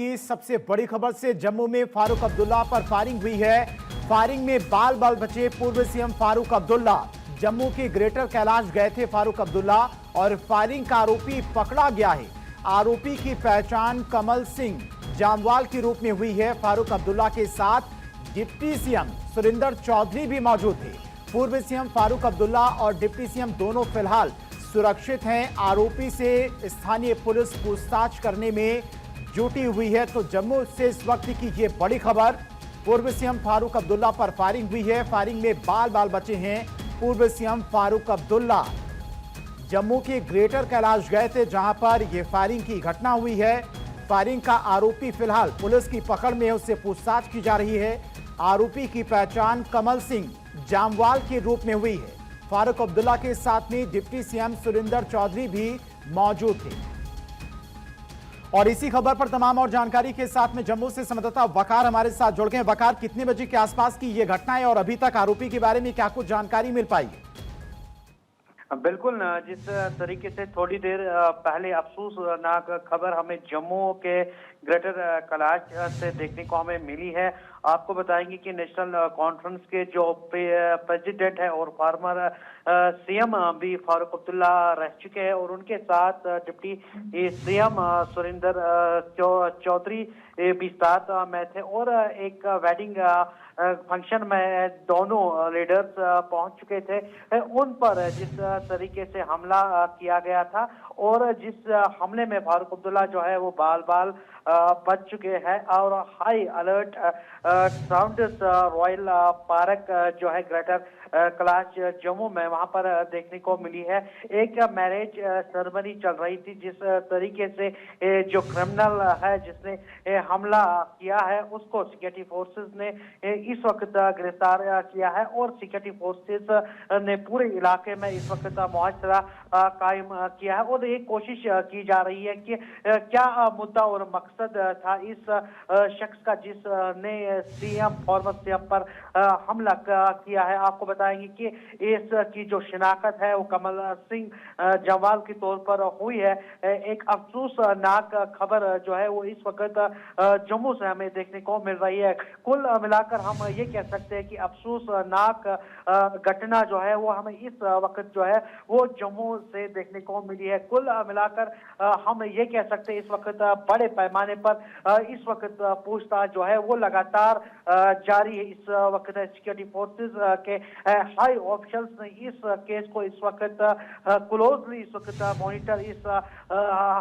की सबसे बड़ी खबर से जम्मू में फारूक अब्दुल्ला पर फायरिंग हुई है। फायरिंग में बाल बाल बचे पूर्व सीएम फारूक अब्दुल्ला। जम्मू के ग्रेटर कैलाश गए थे फारूक अब्दुल्ला और फायरिंग का आरोपी पकड़ा गया है। आरोपी की पहचान कमल सिंह जामवाल के रूप में हुई है। फारूक अब्दुल्ला के साथ डिप्टी सीएम सुरिंदर चौधरी भी मौजूद थे। पूर्व सीएम फारूक अब्दुल्ला और डिप्टी सीएम दोनों फिलहाल सुरक्षित हैं। आरोपी से स्थानीय पुलिस पूछताछ करने में जुटी हुई है। तो जम्मू से इस वक्त की ये बड़ी खबर, पूर्व सीएम फारूक अब्दुल्ला पर फायरिंग हुई है। फायरिंग में बाल बाल बचे हैं पूर्व सीएम फारूक अब्दुल्ला। जम्मू के ग्रेटर कैलाश गए थे जहां पर यह फायरिंग की घटना हुई है। फायरिंग का आरोपी फिलहाल पुलिस की पकड़ में है, उससे पूछताछ की जा रही है। आरोपी की पहचान कमल सिंह जामवाल के रूप में हुई है। फारूक अब्दुल्ला के साथ में डिप्टी सीएम सुरिंदर चौधरी भी मौजूद थे। और इसी खबर पर तमाम और जानकारी के साथ में जम्मू से संवाददाता वकार हमारे साथ जुड़ गए। वकार, कितने बजे के आसपास की ये घटना है और अभी तक आरोपी के बारे में क्या कुछ जानकारी मिल पाई है? बिल्कुल, जिस तरीके से थोड़ी देर पहले अफसोसनाक खबर हमें जम्मू के ग्रेटर कैलाश से देखने को हमें मिली है। आपको बताएंगे कि नेशनल कॉन्फ्रेंस के जो प्रेसिडेंट है और फार्मर सीएम भी फारूक अब्दुल्ला रह चुके हैं और उनके साथ डिप्टी सीएम सुरिंदर चौधरी भी साथ में थे और एक वेडिंग फंक्शन में दोनों लीडर्स पहुंच चुके थे। उन पर जिस तरीके से हमला किया गया था और जिस हमले में फारूक अब्दुल्ला जो है वो बाल बाल बच चुके हैं और high alert sound royal park जो है ग्रेटर कैलाश जम्मू में वहां पर देखने को मिली है। एक मैरिज सेरेमनी चल रही थी। जिस तरीके से जो क्रिमिनल है जिसने हमला किया है उसको सिक्योरिटी फोर्सेस ने इस वक्त गिरफ्तार किया है और सिक्योरिटी फोर्सेस ने पूरे इलाके में इस वक्त मुआशरा कायम किया है और एक कोशिश की जा रही है कि क्या मुद्दा और मकसद था इस शख्स का जिसने सीएम फॉर्मर सीएम पर हमला किया है। आपको बताएंगे कि इसकी जो शिनाख्त है वो कमल सिंह जामवाल के तौर पर हुई है। एक अफसोसनाक खबर जो है वो इस वक्त जम्मू से हमें देखने को मिल रही है। कुल मिलाकर हम ये कह सकते हैं कि अफसोसनाक घटना जो है वो हमें इस वक्त जो है वो जम्मू से देखने को मिली है। कुल मिलाकर हम ये कह सकते हैं इस वक्त बड़े पैमाने पर इस वक्त पूछताछ जो है वो लगातार जारी है। इस वक्त सिक्योरिटी फोर्सेस के हाई ऑफिशियल्स ने इस केस को इस वक्त क्लोजली इस वक्त मॉनिटर इस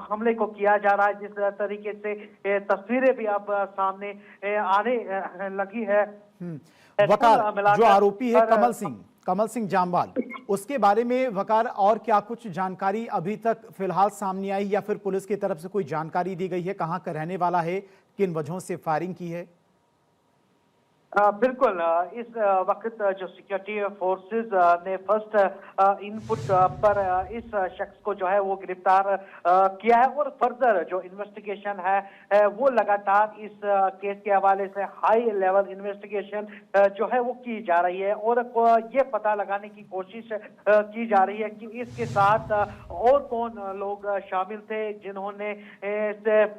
हमले को किया जा रहा है। जिस तरीके से तस्वीरें भी अब सामने आने लगी है। वकार, जो आरोपी है कमल सिंह जामवाल, उसके बारे में वकार और क्या कुछ जानकारी अभी तक फिलहाल सामने आई या फिर पुलिस की तरफ से कोई जानकारी दी गई है? कहां का रहने वाला है, किन वजहों से फायरिंग की है? बिल्कुल, इस वक्त जो सिक्योरिटी फोर्सेस ने फर्स्ट इनपुट पर इस शख्स को जो है वो गिरफ्तार किया है और फर्दर जो इन्वेस्टिगेशन है वो लगातार इस केस के हवाले से हाई लेवल इन्वेस्टिगेशन जो है वो की जा रही है और ये पता लगाने की कोशिश की जा रही है कि इसके साथ और कौन लोग शामिल थे जिन्होंने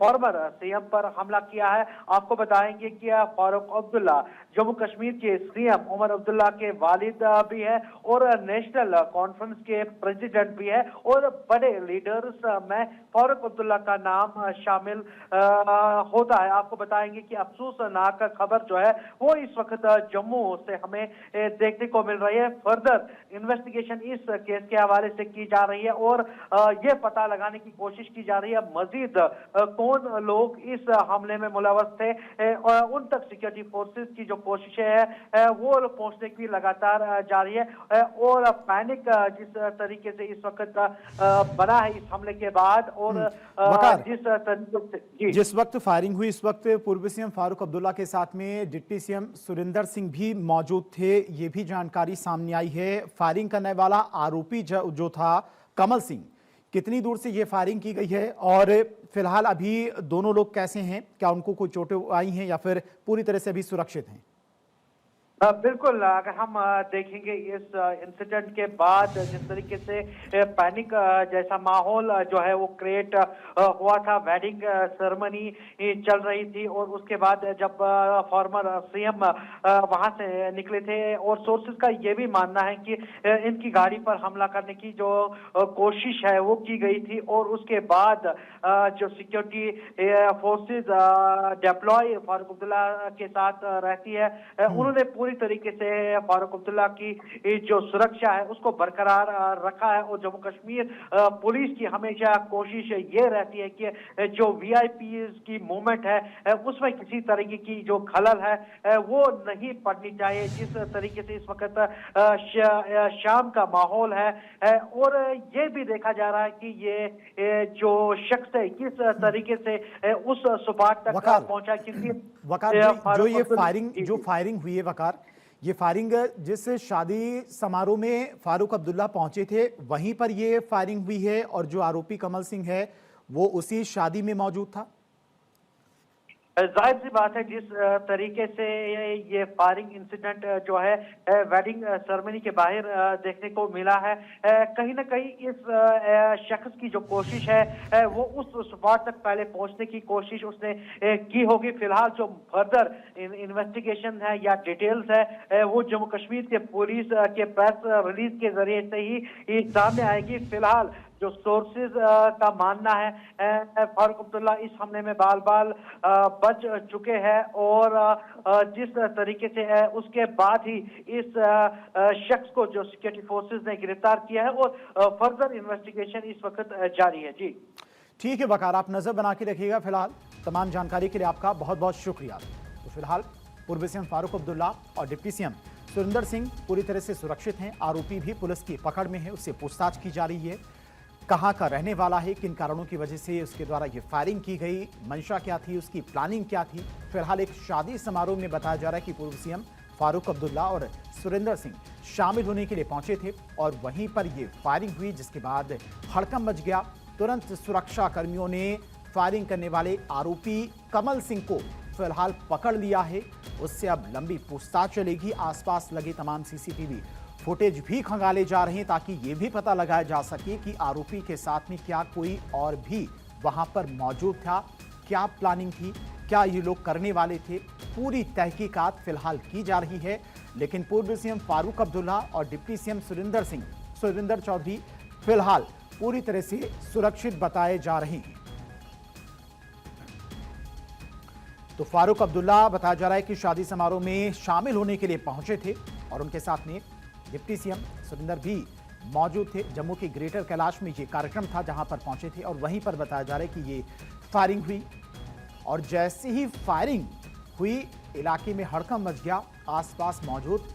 फॉर्मर सीएम पर हमला किया है। आपको बताएंगे कि फारूक अब्दुल्ला जम्मू कश्मीर के सीएम उमर अब्दुल्ला के वालिद भी है और नेशनल कॉन्फ्रेंस के प्रेसिडेंट भी है और बड़े लीडर्स में फारूक अब्दुल्ला का नाम शामिल होता है। आपको बताएंगे कि अफसोसनाक खबर जो है वो इस वक्त जम्मू से हमें देखने को मिल रही है। फर्दर इन्वेस्टिगेशन इस केस के हवाले से की जा रही है और ये पता लगाने की कोशिश की जा रही है मजीद कौन लोग इस हमले में मुलव्वस थे। उन तक सिक्योरिटी फोर्सेस की जो कोशिशें हैं वो पहुंचने की लगातार जारी है और पैनिक जिस तरीके से इस वक्त बना है इस हमले के बाद और जिस तरीके से जिस वक्त फायरिंग हुई इस वक्त पूर्व सीएम फारूक अब्दुल्ला के साथ में डिप्टी सीएम सुरिंदर सिंह भी मौजूद थे। ये भी जानकारी सामने आई है। फायरिंग करने वाला आरोपी जो था कमल सिंह, कितनी दूर से ये फायरिंग की गई है और फिलहाल अभी दोनों लोग कैसे हैं? क्या उनको कोई चोटें आई हैं या फिर पूरी तरह से अभी सुरक्षित हैं? बिल्कुल, अगर हम देखेंगे इस इंसिडेंट के बाद जिस तरीके से पैनिक जैसा माहौल जो है वो क्रिएट हुआ था। वेडिंग सेरेमनी चल रही थी और उसके बाद जब फॉर्मर सीएम वहां से निकले थे और सोर्सेज का ये भी मानना है कि इनकी गाड़ी पर हमला करने की जो कोशिश है वो की गई थी और उसके बाद जो security forces deploy Farooq Abdullah के साथ रहती है, उन्होंने पूरी तरीके से फारूक अब्दुल्ला की जो सुरक्षा है उसको बरकरार रखा है। और जम्मू कश्मीर पुलिस की हमेशा कोशिश ये रहती है कि जो वीआईपी की मूवमेंट है उसमें किसी तरीके की जो खलल है वो नहीं पड़नी चाहिए। जिस तरीके से इस वक्त शाम का माहौल है और ये भी देखा जा रहा है कि ये जो शख्स है किस तरीके से उस स्पॉट तक वकार पहुंचा, क्योंकि वकार जो ये फायरिंग हुई है, वकार ये फायरिंग जिस शादी समारोह में फारूक अब्दुल्ला पहुंचे थे वहीं पर ये फायरिंग हुई है और जो आरोपी कमल सिंह है वो उसी शादी में मौजूद था। जाहिर सी बात है, जिस तरीके से ये फायरिंग इंसिडेंट जो है वेडिंग सेरेमनी के बाहर देखने को मिला है, कहीं ना कहीं इस शख्स की जो कोशिश है वो उस स्पॉट तक पहले पहुंचने की कोशिश उसने की होगी। फिलहाल जो फर्दर इन्वेस्टिगेशन है या डिटेल्स है वो जम्मू कश्मीर के पुलिस के प्रेस रिलीज के जरिए से ही सामने आएगी। फिलहाल जो सोर्सेज का मानना है फारूक अब्दुल्ला इस हमले में बाल बाल बच चुके हैं और जिस तरीके से है उसके बाद ही इस शख्स को जो सिक्योरिटी फोर्सेज ने गिरफ्तार किया है और फर्दर इन्वेस्टिगेशन इस वक्त जारी है। जी ठीक है वकार, आप नजर बना के रखिएगा। फिलहाल तमाम जानकारी के लिए आपका बहुत बहुत शुक्रिया। तो फिलहाल पूर्व सीएम फारूक अब्दुल्ला और डिप्टी सीएम सुरिंदर सिंह पूरी तरह से सुरक्षित हैं। आरोपी भी पुलिस की पकड़ में है, उससे पूछताछ की जा रही है, कहां का रहने वाला है, किन कारणों की वजह से उसके द्वारा ये फायरिंग की गई, मंशा क्या थी, उसकी प्लानिंग क्या थी। फिलहाल एक शादी समारोह में बताया जा रहा है कि पूर्व सीएम फारूक अब्दुल्ला और सुरिंदर सिंह शामिल होने के लिए पहुंचे थे और वहीं पर ये फायरिंग हुई, जिसके बाद हड़कंप मच गया। तुरंत सुरक्षा कर्मियों ने फायरिंग करने वाले आरोपी कमल सिंह को फिलहाल पकड़ लिया है। उससे अब लंबी पूछताछ चलेगी। आसपास लगे तमाम सीसीटीवी फुटेज भी खंगाले जा रहे हैं ताकि ये भी पता लगाया जा सके कि आरोपी के साथ में क्या कोई और भी वहां पर मौजूद था, क्या प्लानिंग थी, क्या ये लोग करने वाले थे। पूरी तहकीकात फिलहाल की जा रही है। लेकिन पूर्व सीएम फारूक अब्दुल्ला और डिप्टी सीएम सुरिंदर चौधरी फिलहाल पूरी तरह से सुरक्षित बताए जा रहे हैं। तो फारूक अब्दुल्ला बताया जा रहा है कि शादी समारोह में शामिल होने के लिए पहुंचे थे और उनके साथ में डिप्टी सीएम सुरिंदर भी मौजूद थे। जम्मू के ग्रेटर कैलाश में ये कार्यक्रम था जहां पर पहुंचे थे और वहीं पर बताया जा रहा है कि ये फायरिंग हुई और जैसे ही फायरिंग हुई इलाके में हड़कंप मच गया। आसपास मौजूद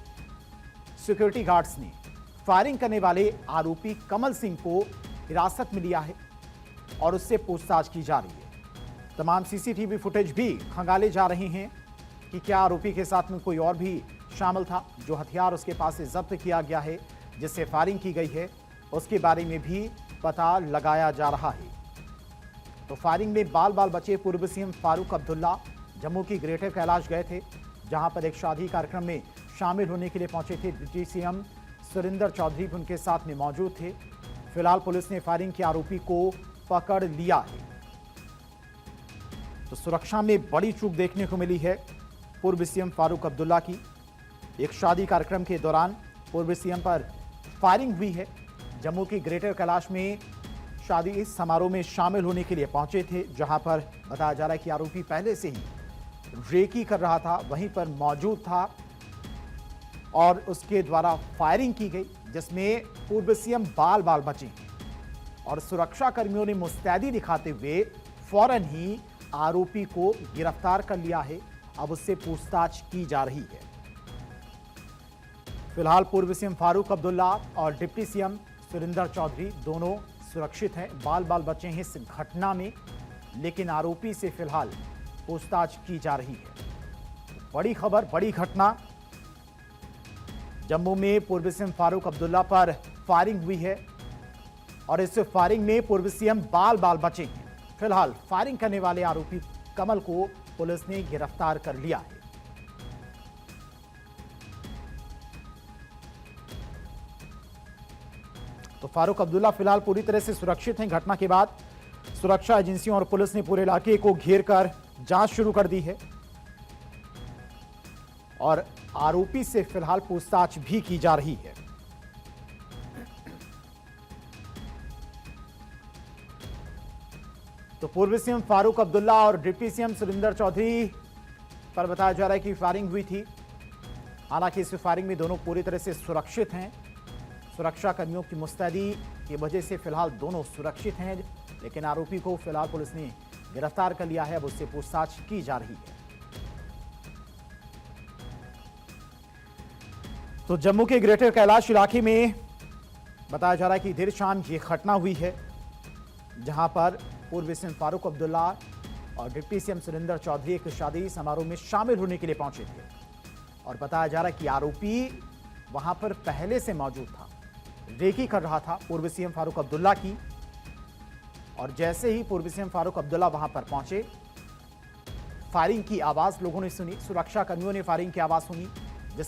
सिक्योरिटी गार्ड्स ने फायरिंग करने वाले आरोपी कमल सिंह को हिरासत में लिया है और उससे पूछताछ की जा रही है। तमाम सीसीटीवी फुटेज भी खंगाले जा रहे हैं कि क्या आरोपी के साथ में कोई और भी शामिल था। जो हथियार उसके पास से जब्त किया गया है, जिससे फायरिंग की गई है, उसके बारे में भी पता लगाया जा रहा है। तो फायरिंग में बाल बाल बचे पूर्व सीएम फारूक अब्दुल्ला जम्मू की ग्रेटर कैलाश गए थे, जहां पर एक शादी कार्यक्रम में शामिल होने के लिए पहुंचे थे। डिप्टी सीएम सुरिंदर चौधरी भी उनके साथ में मौजूद थे। फिलहाल पुलिस ने फायरिंग के आरोपी को पकड़ लिया है। तो सुरक्षा में बड़ी चूक देखने को मिली है पूर्व सीएम फारूक अब्दुल्ला की। एक शादी कार्यक्रम के दौरान पूर्व सीएम पर फायरिंग हुई है। जम्मू की ग्रेटर कैलाश में शादी समारोह में शामिल होने के लिए पहुंचे थे, जहां पर बताया जा रहा है कि आरोपी पहले से ही रेकी कर रहा था, वहीं पर मौजूद था और उसके द्वारा फायरिंग की गई, जिसमें पूर्व सीएम बाल बाल बचे और सुरक्षा कर्मियों ने मुस्तैदी दिखाते हुए फौरन ही आरोपी को गिरफ्तार कर लिया है। अब उससे पूछताछ की जा रही है। फिलहाल पूर्व सीएम फारूक अब्दुल्ला और डिप्टी सीएम सुरिंदर चौधरी दोनों सुरक्षित हैं, बाल बाल बचे हैं इस घटना में, लेकिन आरोपी से फिलहाल पूछताछ की जा रही है। बड़ी खबर, बड़ी घटना। जम्मू में पूर्व सीएम फारूक अब्दुल्ला पर फायरिंग हुई है और इस फायरिंग में पूर्व सीएम बाल बाल बचे हैं। फिलहाल फायरिंग करने वाले आरोपी कमल को पुलिस ने गिरफ्तार कर लिया है। तो फारूक अब्दुल्ला फिलहाल पूरी तरह से सुरक्षित हैं। घटना के बाद सुरक्षा एजेंसियों और पुलिस ने पूरे इलाके को घेर कर जांच शुरू कर दी है और आरोपी से फिलहाल पूछताछ भी की जा रही है। तो पूर्व सीएम फारूक अब्दुल्ला और डिप्टी सीएम सुरिंदर चौधरी पर बताया जा रहा है कि फायरिंग हुई थी। हालांकि इस फायरिंग में दोनों पूरी तरह से सुरक्षित हैं। सुरक्षा कर्मियों की मुस्तैदी की वजह से फिलहाल दोनों सुरक्षित हैं, लेकिन आरोपी को फिलहाल पुलिस ने गिरफ्तार कर लिया है। अब उससे पूछताछ की जा रही है। तो जम्मू के ग्रेटर कैलाश इलाके में बताया जा रहा है कि देर शाम ये घटना हुई है, जहां पर पूर्व सीएम फारूक अब्दुल्ला और डिप्टी सीएम सुरिंदर चौधरी एक शादी समारोह में शामिल होने के लिए पहुंचे थे और बताया जा रहा है कि आरोपी वहां पर पहले से मौजूद था, रेकी कर रहा था पूर्व सीएम फारूक अब्दुल्ला की। और जैसे ही पूर्व सीएम फारूक अब्दुल्ला वहां पर पहुंचे, फायरिंग की आवाज लोगों ने सुनी, सुरक्षा कर्मियों ने फायरिंग की आवाज सुनी